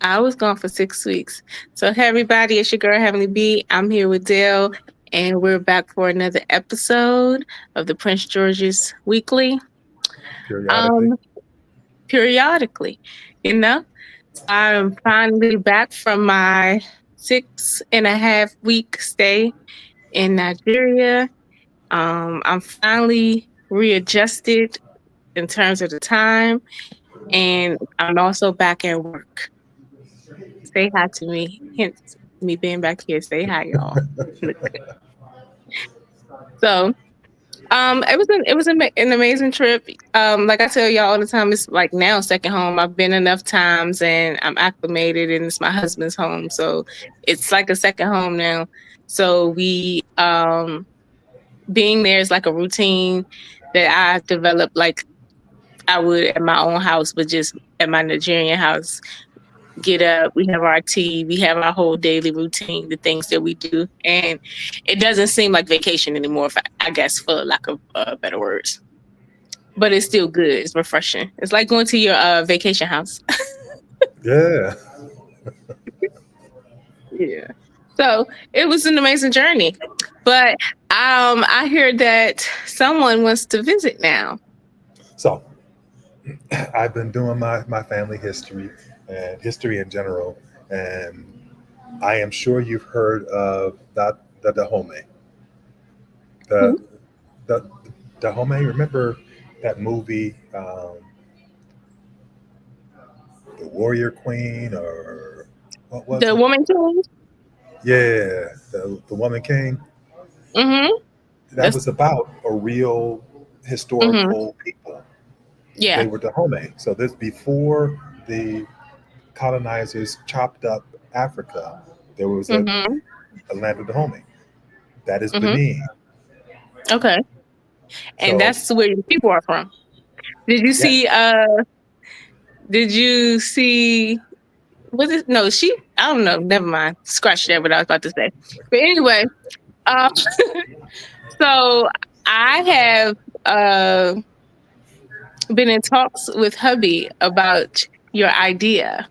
I was gone for 6 weeks. So, hey, everybody, it's your girl, Heavenly B. I'm here with Dale, and we're back for another episode of the Prince George's Weekly. periodically. Um, Periodically, you know, I'm finally back from my 6.5 week stay in Nigeria. I'm finally readjusted in terms of the time, and I'm also back at work. Say hi to me. Hence me being back here. Say hi, y'all. Look. So, it was an amazing trip. Like I tell y'all all the time, it's like now second home. I've been enough times and I'm acclimated, and it's my husband's home, so it's like a second home now. So we being there is like a routine that I developed, like I would at my own house, but just at my Nigerian house. Get up, we have our tea, we have our whole daily routine, the things that we do. And it doesn't seem like vacation anymore, if I guess, for lack of better words. But it's still good. It's refreshing. It's like going to your vacation house. Yeah. Yeah. So it was an amazing journey. But I hear that someone wants to visit now. So I've been doing my family history and history in general, and I am sure you've heard of the Dahomey. The Who? the Dahomey. Remember that movie, The Warrior Queen, or what was The it? woman king? Yeah, the Woman King. Mm-hmm. That That's was about a real mm-hmm. historical people. Yeah. They were Dahomey. So this before the colonizers chopped up Africa, there was Mm-hmm. a land of Dahomey. That is Mm-hmm. Benin. Okay. And So that's where your people are from. Did you see yes, did you see was it no she I don't know, never mind. Scratch that what I was about to say. But anyway, uh so I have uh been in talks with hubby about your idea.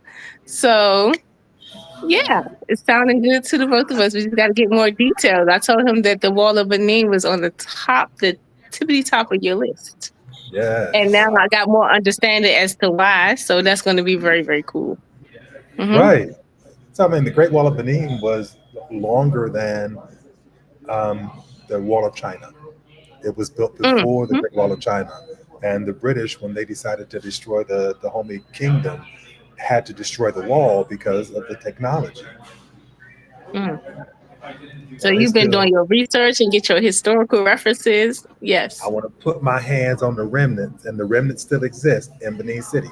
So yeah, it's sounding good to the both of us. We just gotta get more details. I told him that the wall of Benin was on the tippity top of your list. And now yes, I got more understanding as to why. So that's going to be very, very cool. Hmm. right. So I mean, the Great Wall of Benin was longer than um, the Wall of China. It was built before the Mm-hmm. Great Wall of China, and the British, when they decided to destroy the Dahomey Kingdom, had to destroy the wall because of the technology. Mm. So And they you've been still, doing your research and get your historical references. I Yes. want to put my hands on the remnants, and the remnants still exist in Benin City.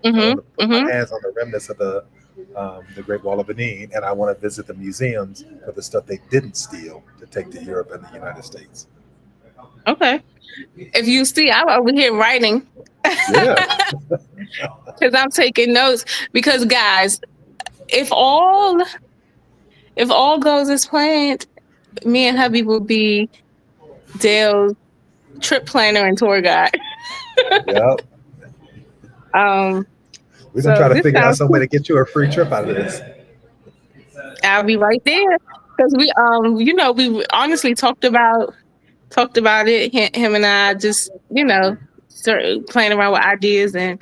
I Mm-hmm. want to put my Mm-hmm. hands on the remnants of the Great Wall of Benin, and I want to visit the museums for the stuff they didn't steal to take to Europe and the United States. Okay. If you see, I'm over here writing Yeah, because I'm taking notes. Because guys, if all if all goes as planned, me and hubby will be Dale's trip planner and tour guide. yeah. Um. We're gonna So try to this figure out sounds some way cool. to get you a free trip out of this. I'll be right there because we honestly talked about it. Him and I just started playing around with ideas, and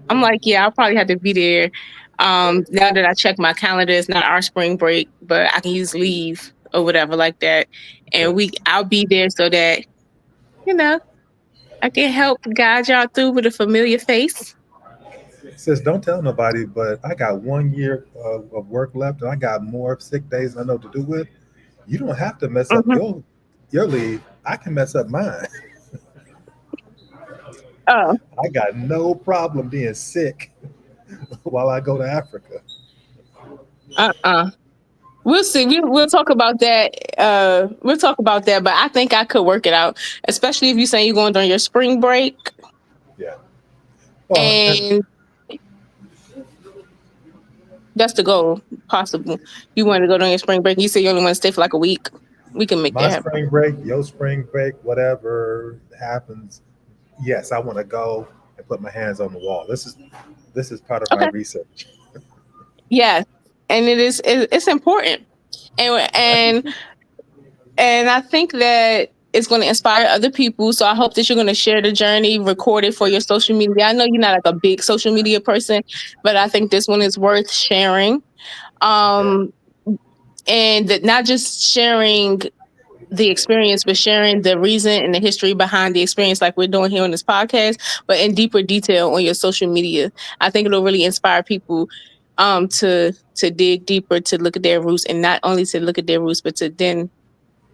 I'm like, yeah, I'll probably have to be there. Now that I check my calendar, it's not our spring break, but I can use leave or whatever like that, Yeah. and I'll be there so that you know I can help guide y'all through with a familiar face. Says, don't tell nobody, but I got 1 year of work left, and I got more sick days than I know what to do with. You don't have to mess up Hmm. your leave. I can mess up mine. Oh, I got no problem being sick while I go to Africa. uh-uh. We'll see. We'll talk about that. We'll talk about that. But I think I could work it out, especially if you say you're going during your spring break, Yeah. Well, and and that's the goal. Possible. You want to go during your spring break. You say you only want to stay for like a week. We can make my that happen. spring break, your spring break, whatever happens, yes, I want to go and put my hands on the wall. This is part of my Okay. research. Yeah, and it's important, and I think that it's going to inspire other people. So I hope that you're going to share the journey, record it for your social media. I know you're not like a big social media person, but I think this one is worth sharing. Yeah. Um, and that not just sharing the experience, but sharing the reason and the history behind the experience, like we're doing here on this podcast, but in deeper detail on your social media. I think it'll really inspire people to dig deeper, to look at their roots, and not only to look at their roots, but to then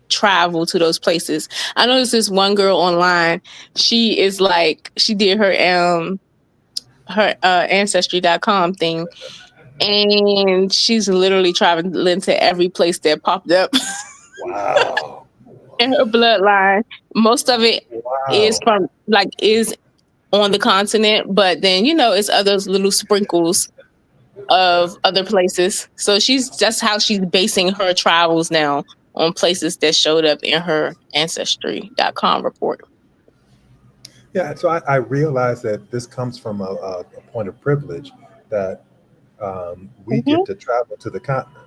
travel to those places. I know there's this one girl online. She is like she did her ancestry.com thing, and she's literally traveling to every place that popped up Wow. in her bloodline. Most of it is Wow. from like is on the continent, but then it's other little sprinkles of other places. So that's how she's basing her travels now, on places that showed up in her ancestry.com report. Yeah, so I realize that this comes from a point of privilege that we Mhm. get to travel to the continent.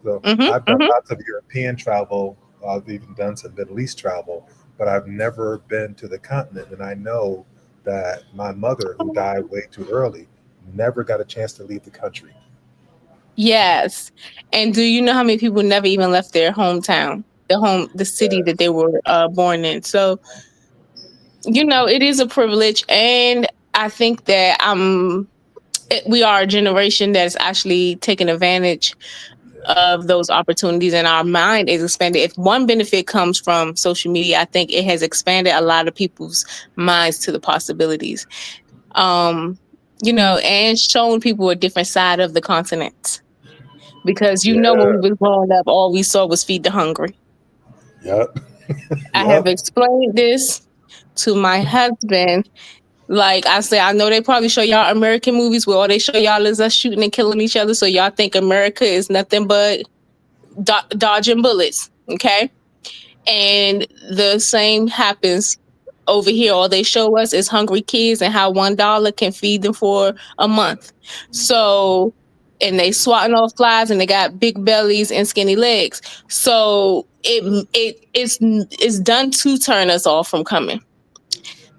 So Mhm. I've done Mhm. lots of European travel. I've even done some Middle East travel, but I've never been to the continent. And I know that my mother, who died way too early, never got a chance to leave the country. Yes. And do you know how many people never even left their hometown, the city that they were born in? So, it is a privilege. And I think that we are a generation that's actually taking advantage of those opportunities, and our mind is expanded. If one benefit comes from social media, I think it has expanded a lot of people's minds to the possibilities. Um, and shown people a different side of the continent. Because when we Yeah. was growing up, all we saw was feed the hungry. Yep. I have Yep. explained this to my husband. Like I say, I know they probably show y'all American movies where all they show y'all is us shooting and killing each other. So y'all think America is nothing but dodging bullets. Okay. And the same happens over here. All they show us is hungry kids and how $1 can feed them for a month. So, and they swatting off flies and they got big bellies and skinny legs. So it's done to turn us off from coming.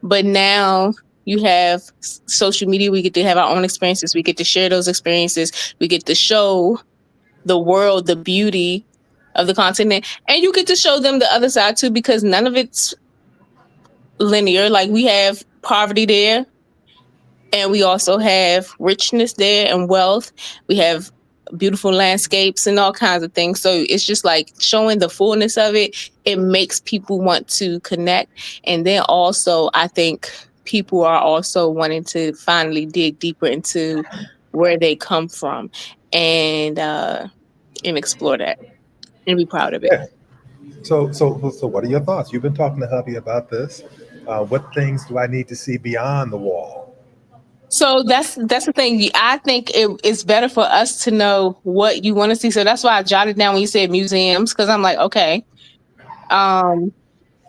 But now you have social media. We get to have our own experiences. We get to share those experiences. We get to show the world the beauty of the continent, and you get to show them the other side too, because none of it's linear. Like we have poverty there, and we also have richness there and wealth. We have beautiful landscapes and all kinds of things. So it's just like showing the fullness of it. It makes people want to connect. And then also, I think people are also wanting to finally dig deeper into where they come from, and explore that and be proud of it. Yeah. So what are your thoughts? You've been talking to hubby about this. What things do I need to see beyond the wall? So that's the thing. I think it's better for us to know what you want to see. So that's why I jotted down when you said museums, because I'm like, okay, um,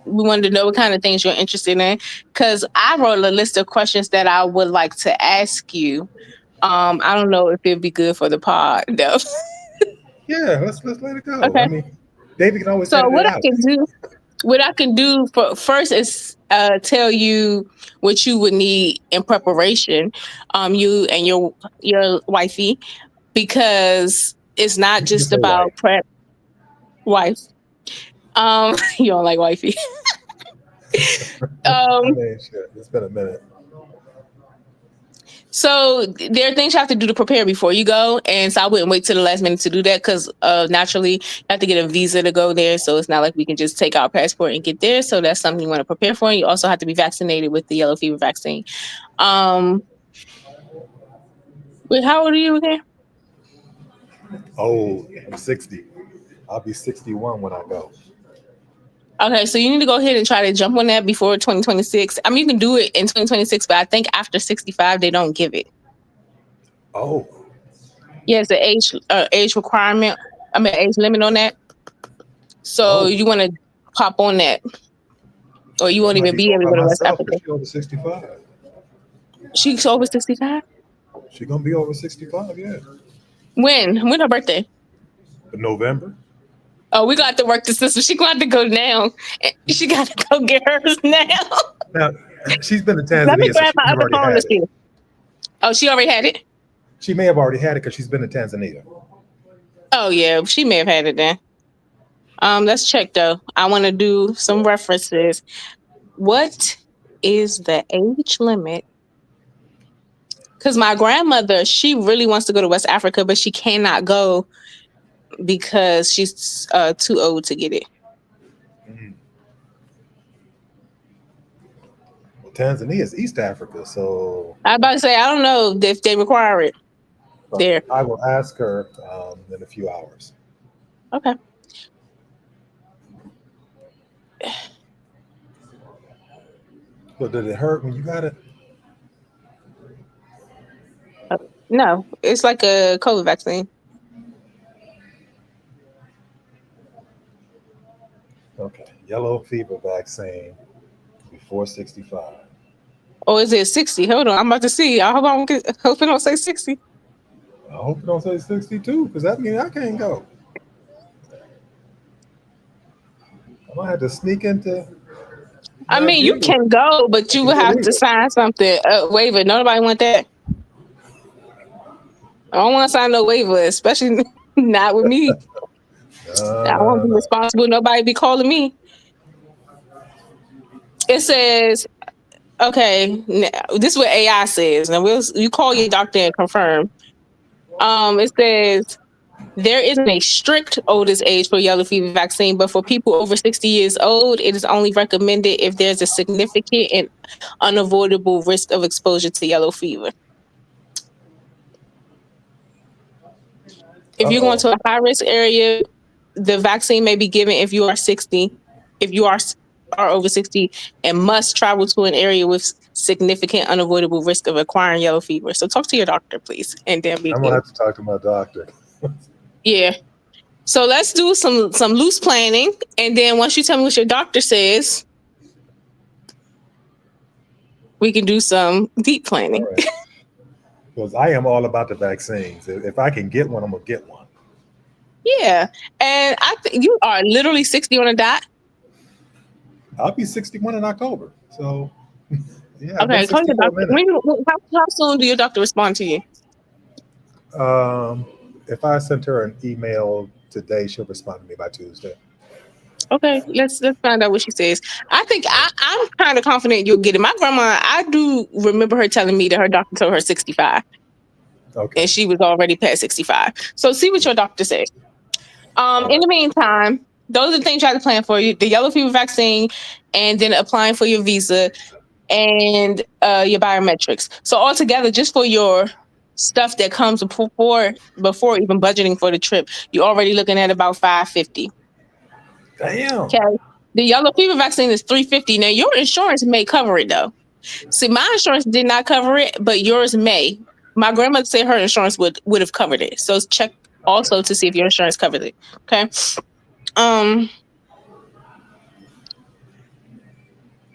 we wanted to know what kind of things you're interested in. Because I wrote a list of questions that I would like to ask you. I don't know if it'd be good for the pod though. Yeah, let's let it go. I Okay. mean, David can always So edit it out. what I can do for first is tell you what you would need in preparation, you and your wifey, because it's not You can just say white. about prep. Wife. You don't like wifey. I um mean, shit, it's been a minute. so there are things you have to do to prepare before you go, and so I wouldn't wait till the last minute to do that, because naturally you have to get a visa to go there, so it's not like we can just take our passport and get there. So that's something you want to prepare for, and you also have to be vaccinated with the yellow fever vaccine. um Wait, how old are you again? Oh, I'm 60. I'll be 61 when I go. Okay, so you need to go ahead and try to jump on that before 2026. I mean, you can do it in 2026, but I think after 65 they don't give it. Oh, Yeah, it's the age requirement. I mean, age limit on that. So oh, you want to pop on that, or you I won't might even be be going able to by go to West myself Africa. because she's over 65. She's over 65. She's gonna be over 65, yeah. When her birthday? November. Oh, we got to work the system. She got to go now. She got to go get hers now. Now, she's been to Let me Tanzania, so grab she my may have other already phone to had it. see. Oh, she already had it? She may have already had it because she's been to Tanzania. Oh, yeah. She may have had it then. Let's check, though. I want to do some references. What is the age limit? Because my grandmother, she really wants to go to West Africa, but she cannot go because she's too old to get it. Mhm. Well, Tanzania is East Africa, so I about to say, I don't know if they require it there. I will ask her in a few hours. Okay. So did it hurt when you got it? No, it's like a COVID vaccine. Okay, yellow fever vaccine before 65. Or is it 60? Hold on, I'm about to see. I hope it don't say 60. I hope you don't say 62 because that means I can't go. I might have to sneak into I mean, you Nigeria. can go, but you would have to Illegal. sign something, waiver. Nobody want that. I don't want to sign no waiver, especially not with me. No, I won't no, be no. responsible. Nobody be calling me. It says, okay, this is what AI says. Now you call your doctor and confirm. It says there isn't a strict oldest age for yellow fever vaccine, but for people over 60 years old, it is only recommended if there's a significant and unavoidable risk of exposure to yellow fever. If you're going Uh-oh. to a high risk area, the vaccine may be given if you are 60, if you are over 60 and must travel to an area with significant unavoidable risk of acquiring yellow fever. So talk to your doctor, please. And then we I'm gonna can, have to talk to my doctor. yeah. So let's do some loose planning. And then once you tell me what your doctor says, we can do some deep planning. All right. Because I am all about the vaccines. If I can get one, I'm gonna get one. Yeah. And I think you are literally 60 on a dot. I'll be 61 in October. So yeah, I've been Okay, call 60 your for a doctor. minute. How soon do your doctor respond to you? If I sent her an email today, she'll respond to me by Tuesday. Okay, let's find out what she says. I think I'm kind of confident you'll get it. My grandma, I do remember her telling me that her doctor told her 65, Okay. and she was already past 65. So see what your doctor says. All In right. the meantime, those are the things you have to plan for: you, the yellow fever vaccine, and then applying for your visa and your biometrics. So altogether, just for your stuff that comes before even budgeting for the trip, you're already looking at about $550. Damn. Okay. The yellow fever vaccine is $350. Now your insurance may cover it though. See, my insurance did not cover it, but yours may. My grandmother said her insurance would have covered it. So check also to see if your insurance covers it. Okay.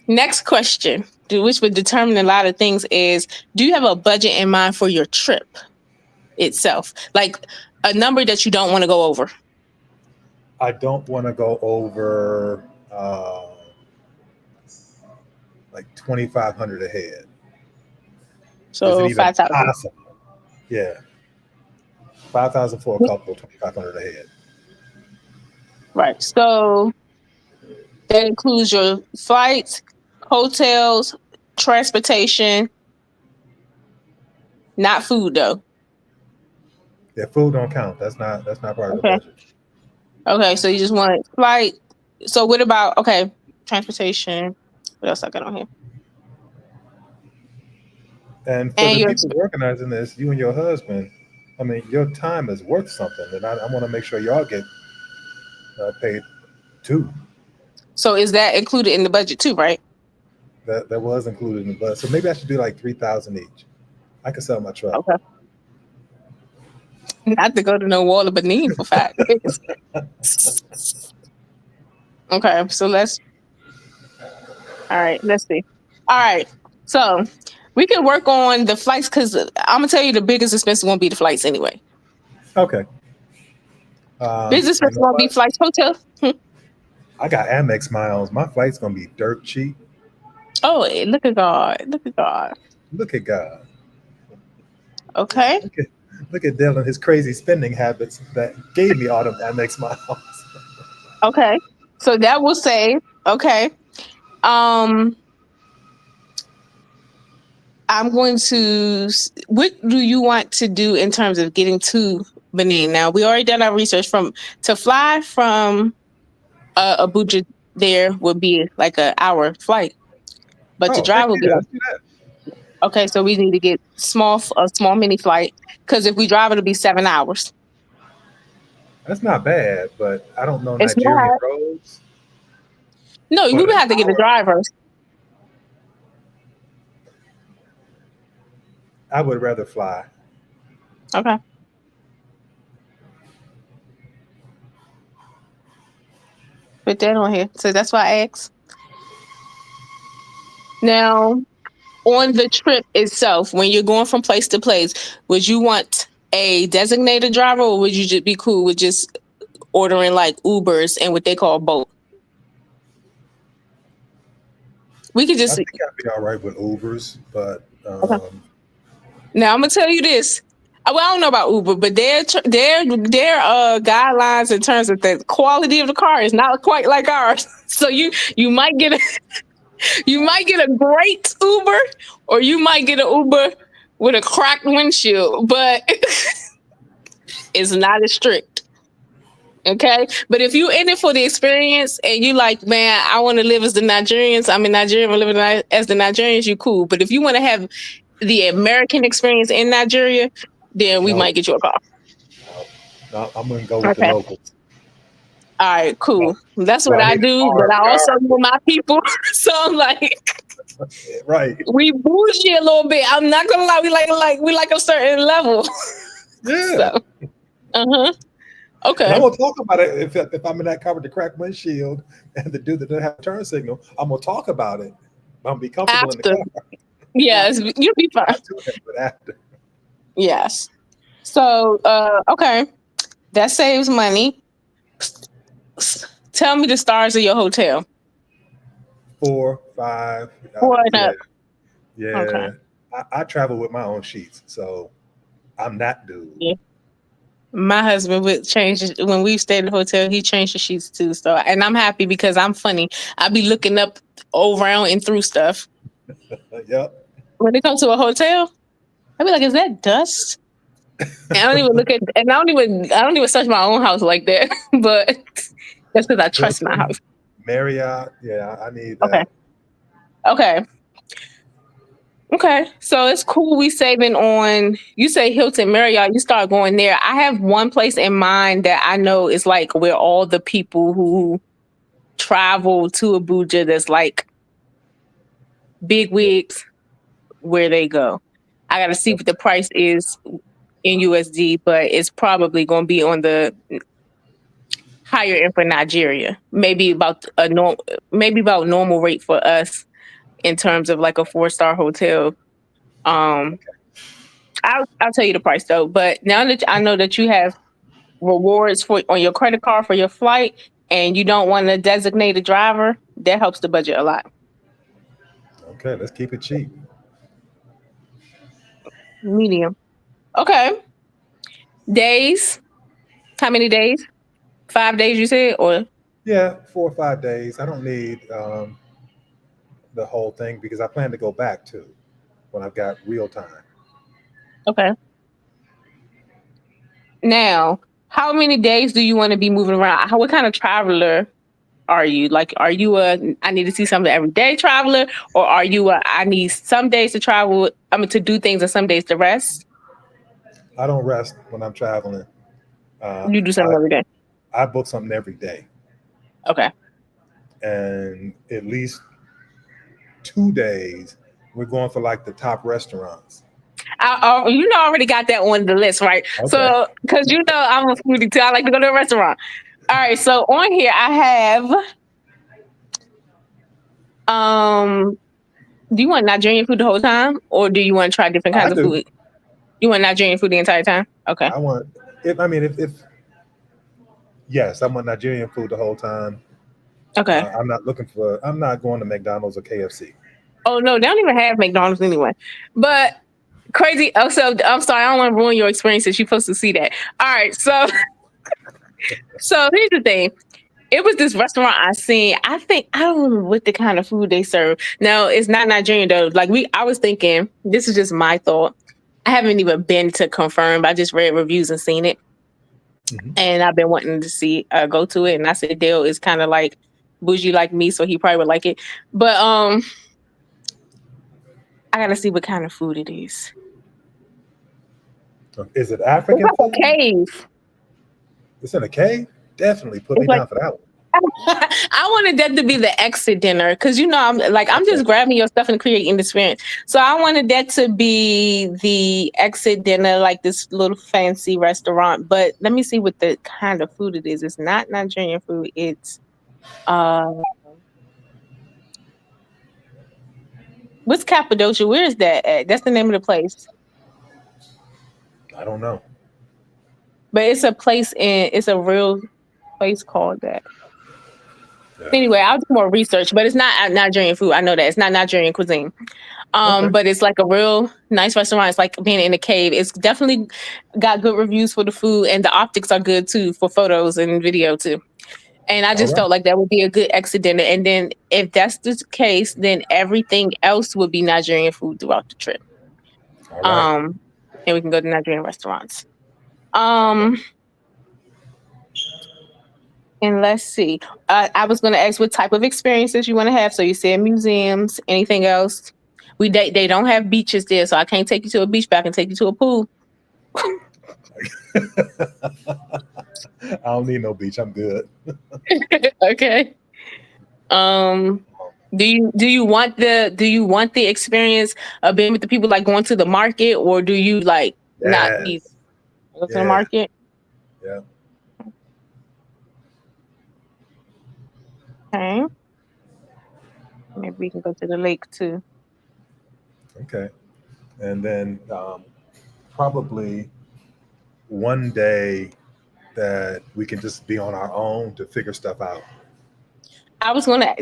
Next question, which would determine a lot of things, is do you have a budget in mind for your trip itself? Like a number that you don't want to go over. I don't want to go over like 2,500 a head. Is it So even 5,000. possible? Yeah. 5,000 for a couple, 2,500 a head. Right. So that includes your flights, hotels, transportation, not food though. Yeah, food don't count. That's not part of the Okay. budget. Okay. So you just want flight. So what about, okay, transportation? What else I got on here? And for And the your, people organizing this, you and your husband, I mean, your time is worth something, and I want to make sure y'all get paid too. so is that included in the budget too, right? That was included in the budget. So maybe I should do like 3,000 each. I can sell my truck. Okay. Not to go to no Wall of Benin for 5 days. Okay, so all right, let's see. All right, so we can work on the flights because I'm gonna tell you the biggest expense won't be the flights anyway. Okay. Business You person know won't be what? flights, hotel. I got Amex miles. My flight's gonna be dirt cheap. Oh, look at God. Look at God. Look at God. Okay. Look at look at Dylan, his crazy spending habits that gave me all them Amex miles. Okay. So that will save. Okay. Um, I'm going to. What do you want to do in terms of getting to Benin? Now we already done our research. From to fly from Abuja there would be like an hour flight, but to Oh, heck drive will be yeah, like let's do that. okay. So we need to get a small mini flight because if we drive, it'll be 7 hours. That's not bad, but I don't know It's Nigerian not. roads. No, we But would an have to get a hour, driver. I would rather fly. Okay. Put that on here. So that's why I asked. Now, on the trip itself, when you're going from place to place, would you want a designated driver or would you just be cool with just ordering like Ubers and what they call Bolt? We could I just think I'd be all right with Ubers, but okay. Now I'm gonna tell you this. Well, I don't know about Uber, but their guidelines in terms of the quality of the car is not quite like ours. So you might get you might get a great Uber, or you might get an Uber with a cracked windshield, but it's not as strict. Okay. But if you in it for the experience and you like, man, I want to live as the Nigerians, I'm in Nigeria, I'm living as the Nigerians, you cool. But if you want to have the American experience in Nigeria, then we no, might get you a car. no, I'm gonna go with the Okay. locals. All right, Do cool. That's do what I I need a do, car? but I also Car? know my people. So I'm like, Right. we bougie a little bit. I'm not gonna lie, we like a certain level. So, Yeah. uh-huh. And I'm Okay. gonna talk about it if I'm in that car with the cracked windshield and the dude that doesn't have a turn signal. I'm gonna talk about it. I'm gonna be comfortable in the After. car. Yes, you'll be fine. Not to it, but after. Yes. So, okay. That saves money. Tell me the stars of your hotel. 4, 5. Four and Yeah, up. Okay. yeah. I travel with my own sheets, so I'm that dude. Yeah. My husband would change when we stayed in the hotel. He changed the sheets too. So, and I'm happy because I'm funny. I be looking up, around, and through stuff. Yep. When it comes to a hotel, I be like, "Is that dust?" And I don't even look at, and I don't even search my own house like that. But that's because I trust my Hilton, house. Marriott. Yeah, I need Okay. that. Okay. Okay, so it's cool. We saving on. You say Hilton, Marriott. You start going there. I have one place in mind that I know is like where all the people who travel to Abuja. That's like big wigs where they go. I got to see what the price is in USD, but it's probably going to be on the higher end for Nigeria. Maybe about normal rate for us in terms of like a 4-star hotel. Um, I'll tell you the price though. But now that I know that you have rewards for on your credit card for your flight, and you don't want a designated driver, that helps the budget a lot. Okay, let's keep it cheap. Medium. Okay. Days. How many days? 5 days, you said, or Yeah, 4 or 5 days. I don't need the whole thing because I plan to go back to when I've got real time. okay. Now, how many days do you want to be moving around? What kind of traveler are you? Like, are you a I need to see something every day traveler, or are you a I need some days to travel? I mean, to do things and some days to rest. I don't rest when I'm traveling. Uh, You do something I every day. I book something every day, Okay. and at least 2 days we're going for like the top restaurants. You know, I already got that on the list, right? Okay, So, because you know, I'm a foodie too. I like to go to a restaurant. All right. So on here, I have. Do you want Nigerian food the whole time, or do you want to try different I kinds of do. food? You want Nigerian food the entire time? Okay. I want if yes, I want Nigerian food the whole time. Okay. I'm not going to McDonald's or KFC. Oh no, they don't even have McDonald's anyway. But crazy. Oh, so I'm sorry, I don't want to ruin your experiences. You're supposed to see that. All right, so here's the thing. It was this restaurant I seen. I don't remember what the kind of food they serve. No, it's not Nigerian though. I was thinking, this is just my thought. I haven't even been to confirm, but I just read reviews and seen it. Mhm. And I've been wanting to go to it. And I said Dale is kind of like bougie like me, so he probably would like it. But I gotta see what kind of food it is. Is it African It's like food? a cave. It's in a cave? Definitely put me down for that one. I wanted that to be the exit dinner because I'm just grabbing your stuff and creating the experience. So I wanted that to be the exit dinner, like this little fancy restaurant. But let me see what the kind of food it is. It's not Nigerian food. It's what's Cappadocia? Where is that at? That's the name of the place. I don't know. But it's a real place called that. Yeah. Anyway, I'll do more research, but it's not Nigerian food. I know that it's not Nigerian cuisine. Okay. But it's like a real nice restaurant. It's like being in a cave. It's definitely got good reviews for the food, and the optics are good too for photos and video too. And I just felt like that would be a good exit dinner. And then if that's the case, then everything else would be Nigerian food throughout the trip. All right. And we can go to Nigerian restaurants. And let's see. I was going to ask what type of experiences you want to have. So you said museums, anything else? They don't have beaches there, so I can't take you to a beach, but I can take you to a pool. I don't need no beach. I'm good. Okay. Do you want the experience of being with the people, like going to the market, or do you like not need to go to the market? Yeah. Okay. Maybe we can go to the lake too. Okay. And then probably one day that we can just be on our own to figure stuff out.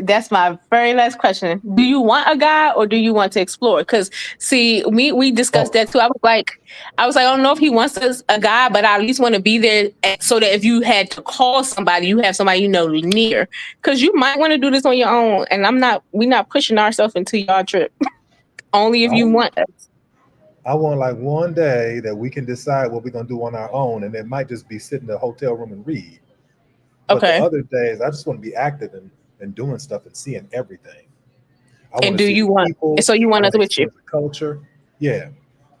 That's my very last question. Do you want a guide or do you want to explore? Because see, we discussed that too. I was like, I don't know if he wants a guide, but I at least want to be there so that if you had to call somebody, you have somebody near. Because you might want to do this on your own. And we're not pushing ourselves into your trip. Only if you want us. I want like one day that we can decide what we're gonna do on our own, and it might just be sit in the hotel room and read. But the other days, I just want to be active and doing stuff and seeing everything. And do you want? People, so you want us with you? Culture, yeah.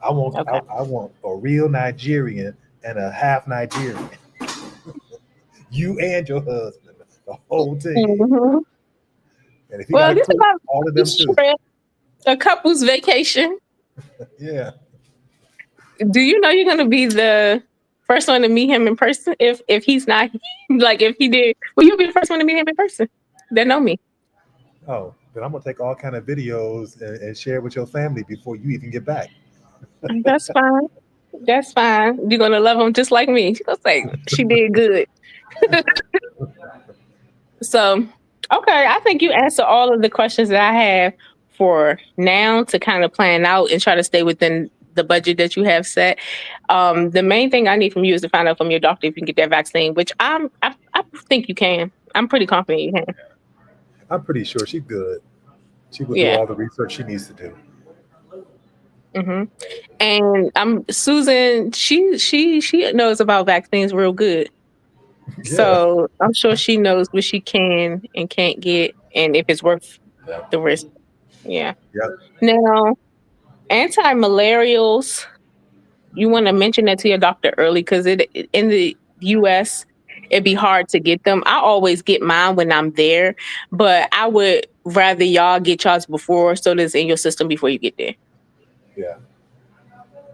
I want a real Nigerian and a half Nigerian. You and your husband, the whole team. Mm-hmm. And if you got to cook, all of them too. A couple's vacation. Yeah. Do you know you're gonna be the first one to meet him in person? If he's not, like, if he did, well, you'll be the first one to meet him in person. They know me. Oh, then I'm gonna take all kind of videos and share with your family before you even get back. That's fine. That's fine. You're gonna love him just like me. She's gonna say she did good. So, okay, I think you answered all of the questions that I have for now to kind of plan out and try to stay within the budget that you have set. The main thing I need from you is to find out from your doctor if you can get that vaccine, which I think you can. I'm pretty confident you can. I'm pretty sure she's good. She will do all the research she needs to do. Mm-hmm. And Susan, she knows about vaccines real good. Yeah. So I'm sure she knows what she can and can't get, and if it's worth the risk. Yeah. Yep. Now, anti-malarials, you want to mention that to your doctor early because in the US, it'd be hard to get them. I always get mine when I'm there, but I would rather y'all get yours before so that it's in your system before you get there. Yeah.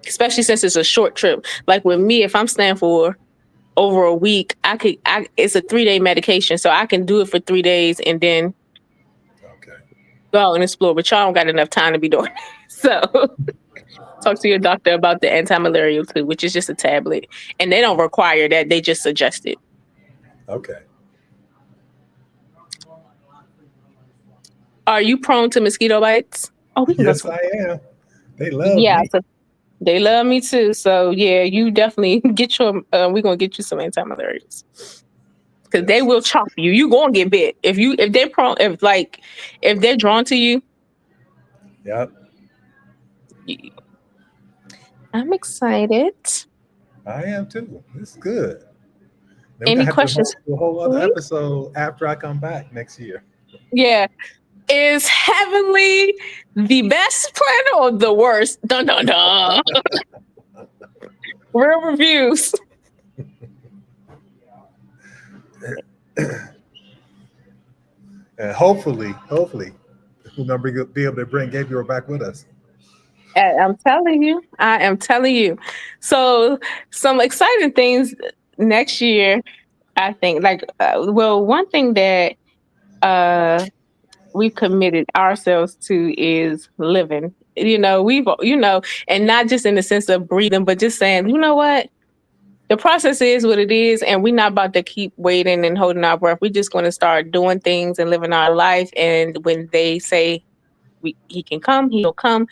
Especially since it's a short trip. Like with me, if I'm staying for over a week, it's a 3-day medication, so I can do it for 3 days and then go out and explore. But y'all don't got enough time to be doing it. So Talk to your doctor about the anti-malarial too, which is just a tablet, and they don't require that; they just suggest it. Okay. Are you prone to mosquito bites? Oh, we can go Yes, to I am. They love yeah. me. So they love me too. So yeah, you definitely get your. We're gonna get you some anti-malarials because they Yes. will chop you. You gonna get bit if they're prone if they're drawn to you. Yep. y- I'm excited. I am too. It's good. Then we're gonna Any have to questions do a whole for other me? episode after I come back next year. Yeah. Is Heavenly the best plan or the worst? Dun dun dun. Real reviews. And hopefully, we're gonna be able to bring Gabriel back with us. I'm telling you. I am telling you. So some exciting things next year. I think well, one thing that uh we've committed ourselves to is living. And not just in the sense of breathing, but just saying, you know what? The process is what it is, and we're not about to keep waiting and holding our breath. We're just going to start doing things and living our life. And when they say he can come, he'll come.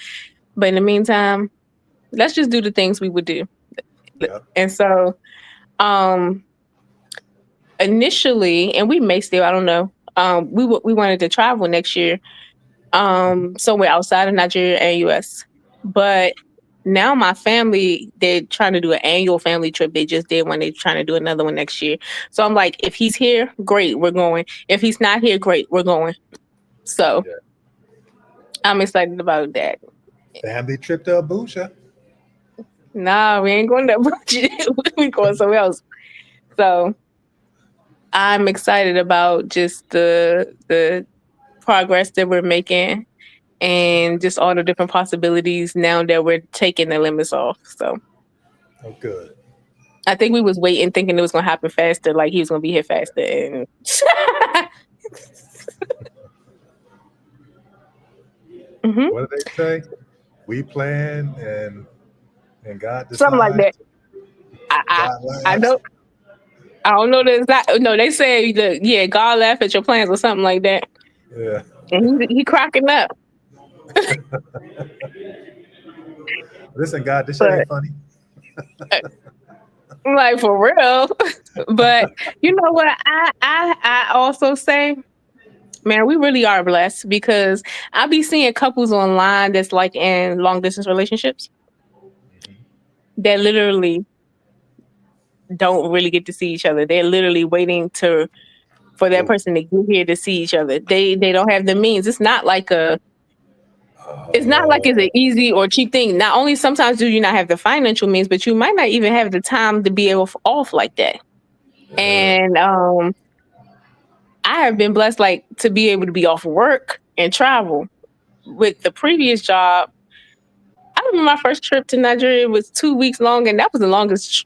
But in the meantime, let's just do the things we would do. Yep. And so, um, initially, and we may still, I don't know. We wanted to travel next year, somewhere outside of Nigeria and US. But now my family, they're trying to do an annual family trip. They just did one. They're trying to do another one next year. So I'm like, if he's here, great, we're going. If he's not here, great, we're going. So Yeah. I'm excited about that. Family trip to Abuja. Nah, we ain't going to budget. We going somewhere else. So I'm excited about just the progress that we're making and just all the different possibilities now that we're taking the limits off. So Oh, good. I think we was waiting, thinking it was gonna happen faster, like he was gonna be here faster. And Mhm. What do they say? We plan and God Something like that. decides. I, I God I laughs. don't the exact. No, they say that yeah, God laugh at your plans or something like that, Yeah. and he cracking up. Listen, God, this shit But ain't funny. I'm like for real. But you know what? I also say, man, we really are blessed because I be seeing couples online that's like in long distance relationships that literally don't really get to see each other. They're literally waiting for that Oh, person to get here to see each other. They don't have the means. It's not like it's an oh, easy or cheap thing. Not only sometimes do you not have the financial means, but you might not even have the time to be able off like that. yeah. And I have been blessed like to be able to be off work and travel. With the previous job, I remember my first trip to Nigeria was 2 weeks long, and that was the longest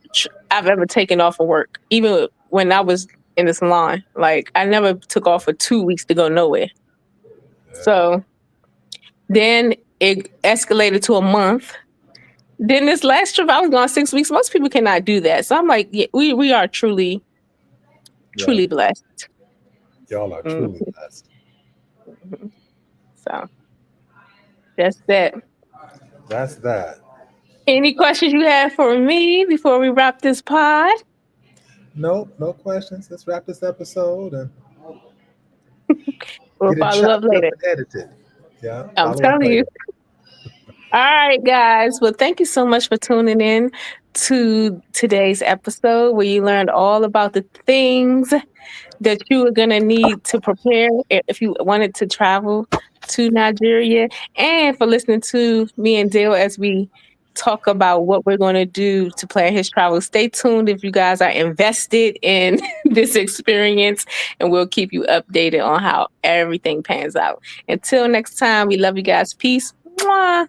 I've ever taken off of work, even when I was in the salon. Like I never took off for 2 weeks to go nowhere. Yeah. So then it escalated to a month. Then this last trip, I was gone 6 weeks. Most people cannot do that. So I'm like, yeah, we are truly, Yeah. truly blessed. Y'all are Mhm, truly blessed. mhm. So that's that. That's that. Any questions you have for me before we wrap this pod? Nope, no questions. Let's wrap this episode and We'll get it follow up chopped up later. and edited. Yeah. I'm Follow up telling you. later. All right, guys. Well, thank you so much for tuning in to today's episode where you learned all about the things that you are going to need to prepare if you wanted to travel to Nigeria, and for listening to me and Dale as we talk about what we're going to do to plan his travel. Stay tuned if you guys are invested in this experience, and we'll keep you updated on how everything pans out. Until next time, we love you guys. Peace. Mwah.